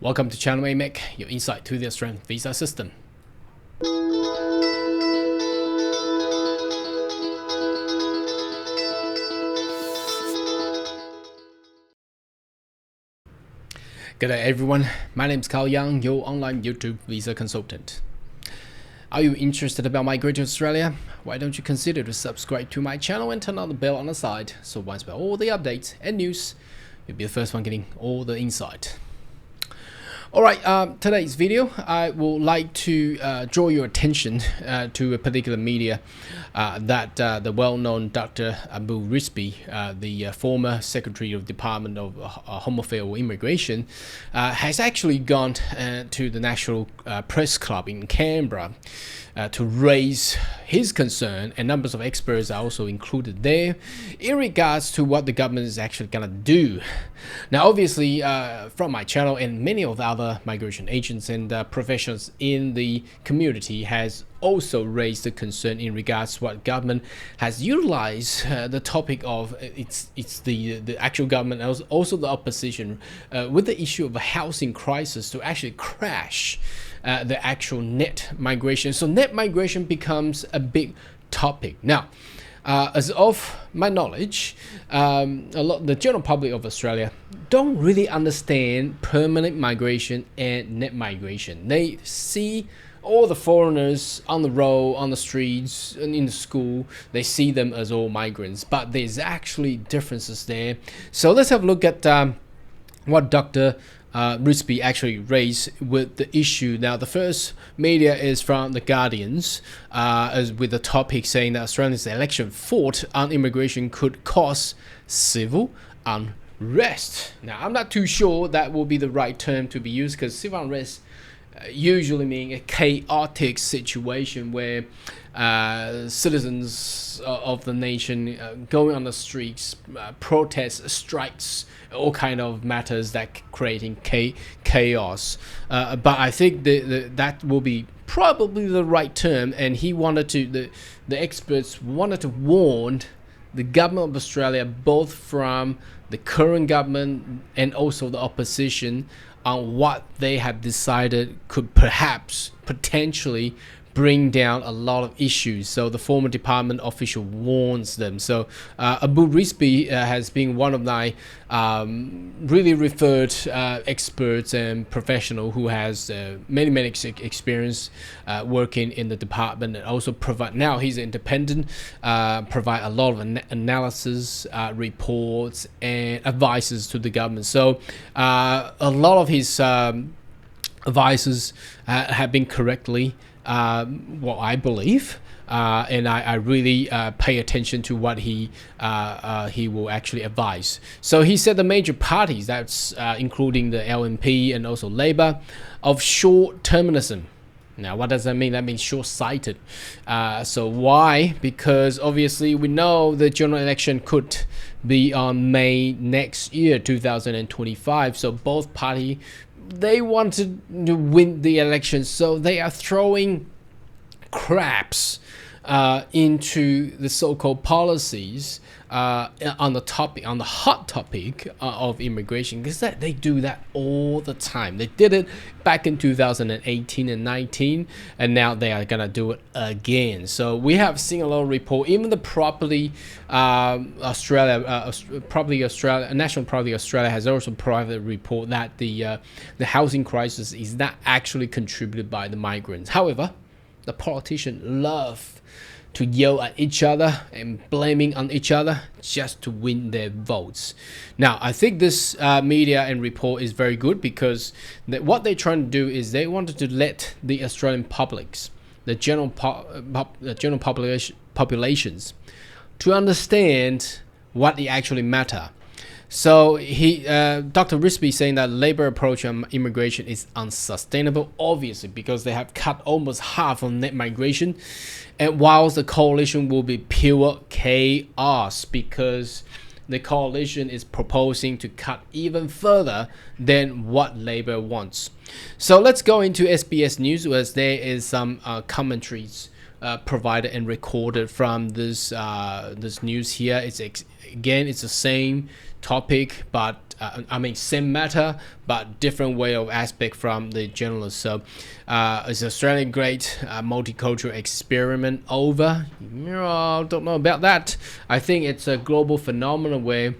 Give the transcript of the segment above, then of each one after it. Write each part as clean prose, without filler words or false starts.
Welcome to Channel AMEC, your insight to the Australian visa system. Good day everyone, my name is Carl Young, your online YouTube visa consultant. Are you interested about migrating to Australia? Why don't you consider to subscribe to my channel and turn on the bell on the side, so once we have all the updates and news, you'll be the first one getting all the insight. Alright, today's video, I would like to draw your attention to a particular media that the well-known Dr. Abul Rizvi, the former Secretary of Department of Home Affairs or Immigration, has actually gone to the National Press Club in Canberra to raise his concern, and numbers of experts are also included there in regards to what the government is actually going to do. Now obviously from my channel and many of the other migration agents and professionals in the community has also raised the concern in regards to what government has utilized the topic of the actual government and also the opposition with the issue of a housing crisis to actually crash the actual net migration. So net migration becomes a big topic. Now, as of my knowledge, the general public of Australia don't really understand permanent migration and net migration. They see all the foreigners on the road, on the streets, and in the school, they see them as all migrants, but there's actually differences there. So let's have a look at what Dr. Rizvi actually raised with the issue. Now, the first media is from The Guardians, with the topic saying that Australia's election fought on immigration could cause civil unrest. Now, I'm not too sure that will be the right term to be used, because civil unrest usually mean a chaotic situation where citizens of the nation going on the streets, protests, strikes, all kind of matters that creating chaos. But I think that will be probably the right term, and he wanted to, the experts wanted to warn the government of Australia, both from the current government and also the opposition, on what they have decided could perhaps potentially bring down a lot of issues. So the former department official warns them. So Abul Rizvi has been one of my really referred experts and professional who has many experience working in the department, and also provide, now he's independent, provide a lot of analysis, reports and advices to the government. So a lot of his advices have been correctly what I believe, and I really pay attention to what he will actually advise. So he said the major parties, that's including the LNP and also Labor, of short-termism. Now, what does that mean? That means short-sighted. So why? Because obviously we know the general election could be on May next year, 2025. So both parties, they wanted to win the election, so they are throwing crabs into the so-called policies on the hot topic of immigration, because they do that all the time. They did it back in 2018 and 19, and now they are gonna do it again. So we have seen a lot of report. Even the National Property Australia has also provided a report that the housing crisis is not actually contributed by the migrants. However, the politicians love to yell at each other and blaming on each other just to win their votes. Now, I think this media and report is very good, because what they're trying to do is they wanted to let the Australian publics, the general populations, to understand what it actually matter. So Dr. Rizvi saying that Labor approach on immigration is unsustainable, obviously, because they have cut almost half on net migration, and whilst the coalition will be pure chaos, because the coalition is proposing to cut even further than what Labor wants. So let's go into SBS News, as there is some commentaries provided and recorded from this news here. It's the same topic, but same matter but different way of aspect from the journalists. So is Australia great multicultural experiment over? I don't know about that. I think it's a global phenomenon where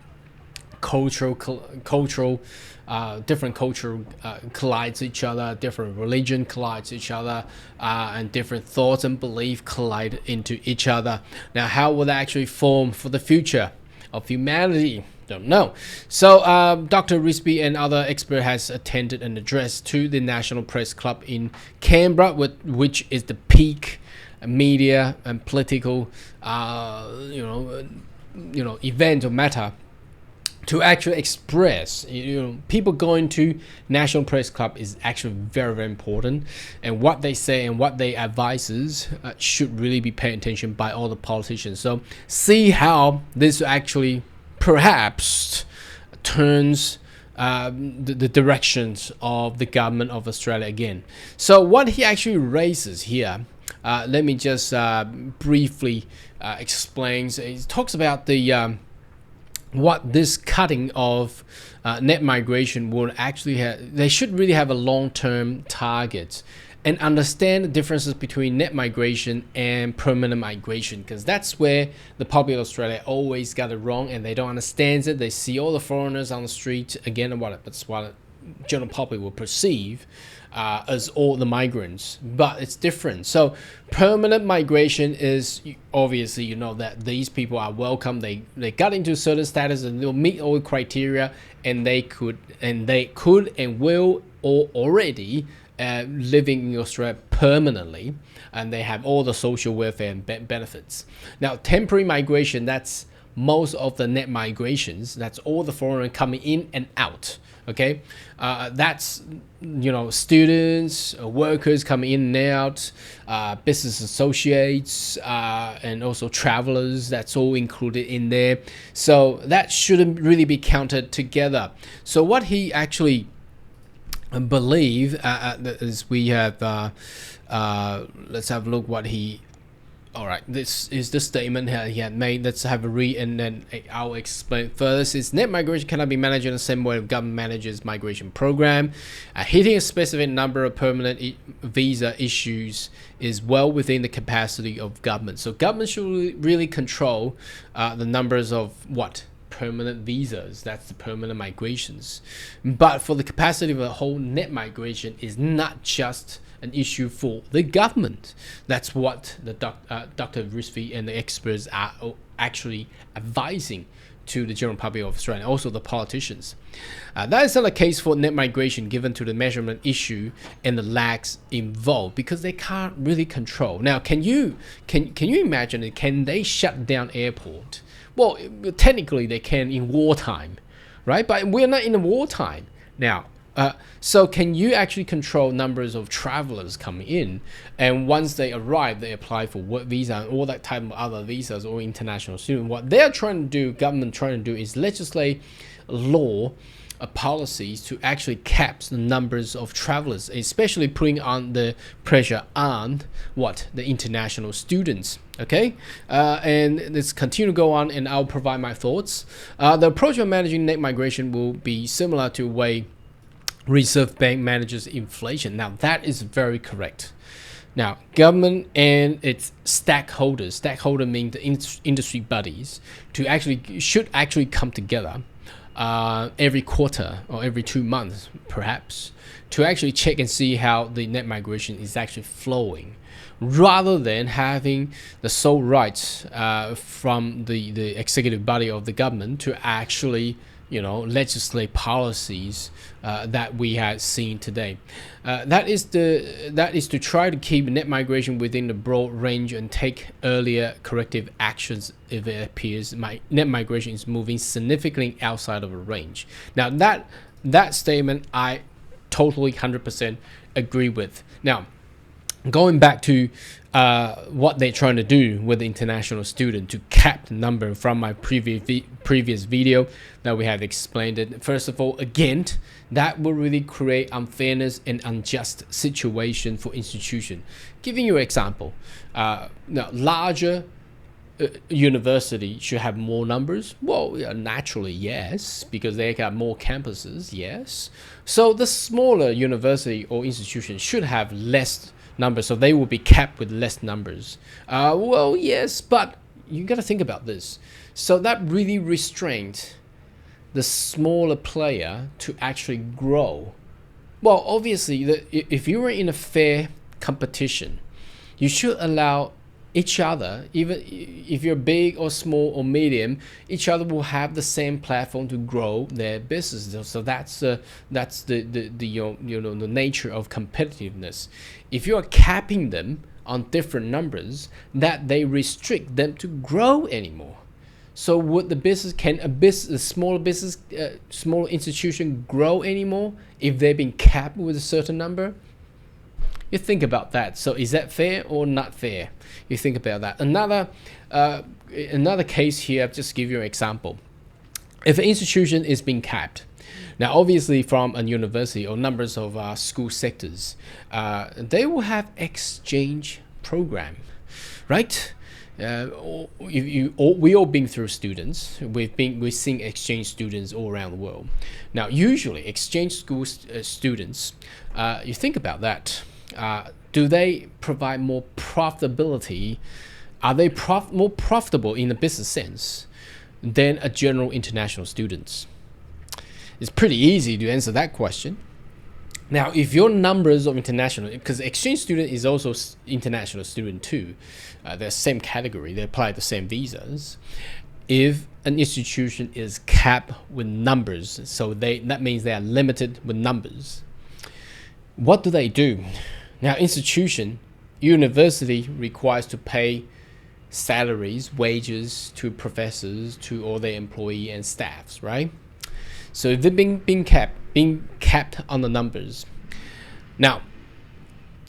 different culture collides each other, different religion collides each other, and different thoughts and belief collide into each other. Now, how will that actually form for the future of humanity? Don't know. So Dr. Rizvi and other experts has attended an address to the National Press Club in Canberra, which is the peak media and political event or matter, to actually express, people going to National Press Club is actually very, very important, and what they say and what they advises should really be paid attention by all the politicians. So see how this actually perhaps turns the directions of the government of Australia again. So what he actually raises here, let me just briefly explain. He talks about the what this cutting of net migration would actually have. They should really have a long-term target and understand the differences between net migration and permanent migration, because that's where the public of Australia always got it wrong, and they don't understand it. They see all the foreigners on the street again, and what the general public will perceive as all the migrants, but it's different. So permanent migration is obviously, that these people are welcome. They got into certain status and they'll meet all the criteria, and they could and will or already living in Australia permanently, and they have all the social welfare and benefits. Now, temporary migration, that's most of the net migrations. That's all the foreigners coming in and out. Okay, that's students, workers coming in and out, business associates, and also travelers. That's all included in there. So that shouldn't really be counted together. So what he actually believe is we have let's have a look what he. All right, this is the statement he had made. Let's have a read, and then I'll explain further. Is net migration cannot be managed in the same way the government manages migration program. Hitting a specific number of permanent visa issues is well within the capacity of government. So government should really control the numbers of permanent visas. That's the permanent migrations. But for the capacity of the whole net migration is not just an issue for the government. That's what the Dr. Rizvi and the experts are actually advising to the general public of Australia, also the politicians. That is not the case for net migration, given to the measurement issue and the lags involved, because they can't really control. Now, can you imagine it? Can they shut down airport? Well, technically they can in wartime, right? But we're not in a wartime now. So can you actually control numbers of travelers coming in, and once they arrive, they apply for work visa and all that type of other visas or international student? What they're trying to do, government trying to do, is legislate law policies to actually cap the numbers of travelers, especially putting on the pressure on the international students. Okay, and let's continue to go on, and I'll provide my thoughts. The approach of managing net migration will be similar to the way Reserve Bank manages inflation. Now, that is very correct. Now, government and its stakeholder means the industry bodies, should actually come together every quarter or every 2 months, perhaps, to actually check and see how the net migration is actually flowing, rather than having the sole rights from the executive body of the government to actually legislate policies that we have seen today. That is to try to keep net migration within the broad range and take earlier corrective actions if it appears net migration is moving significantly outside of a range. Now, that statement I totally 100% agree with. Now, going back to what they're trying to do with the international student to cap the number from my previous video that we have explained it. First of all, again, that will really create unfairness and unjust situation for institution. Giving you an example, larger university should have more numbers? Well, yeah, naturally, yes, because they got more campuses, yes. So the smaller university or institution should have less numbers, so they will be capped with less numbers. Well, yes, but you got to think about this. So that really restrained the smaller player to actually grow. Well, obviously, if you were in a fair competition, you should allow each other, even if you're big or small or medium, each other will have the same platform to grow their business. So that's the the nature of competitiveness. If you are capping them on different numbers, that they restrict them to grow anymore. So would the business, can a small business, small institution grow anymore if they've been capped with a certain number? You think about that. So is that fair or not fair? You think about that. Another case here, I'll just give you an example. If an institution is being capped, now obviously from a university or numbers of school sectors, they will have exchange program, right? We all been through students. We've seen exchange students all around the world. Now, usually exchange school students, you think about that. Do they provide more profitability? Are they more profitable in a business sense than a general international students? It's pretty easy to answer that question. Now, if your numbers of international, because exchange student is also international student too, they're the same category, they apply the same visas. If an institution is capped with numbers, so that means they are limited with numbers. What do? Now, university requires to pay salaries, wages to professors, to all their employee and staffs, right? So if they're being capped on the numbers. Now,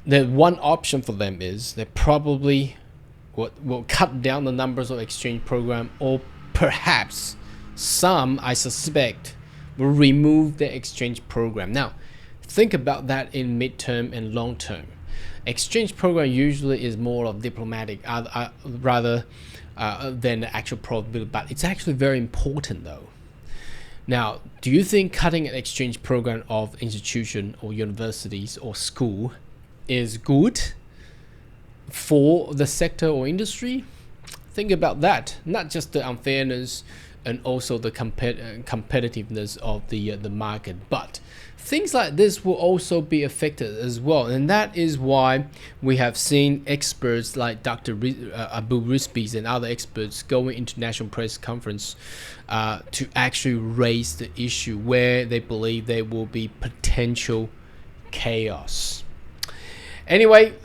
the one option for them is they probably will cut down the numbers of exchange program, or perhaps some, I suspect, will remove the exchange program. Now, think about that in midterm and long term. Exchange program usually is more of diplomatic rather than the actual probability, but it's actually very important though. Now, do you think cutting an exchange program of institution or universities or school is good for the sector or industry? Think about that, not just the unfairness and also the competitiveness of the market, but things like this will also be affected as well. And that is why we have seen experts like Dr. Abul Rizvi and other experts going international press conference to actually raise the issue where they believe there will be potential chaos. Anyway,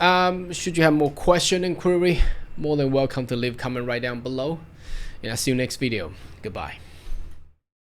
should you have more question and query, more than welcome to leave comment right down below. And I'll see you next video. Goodbye.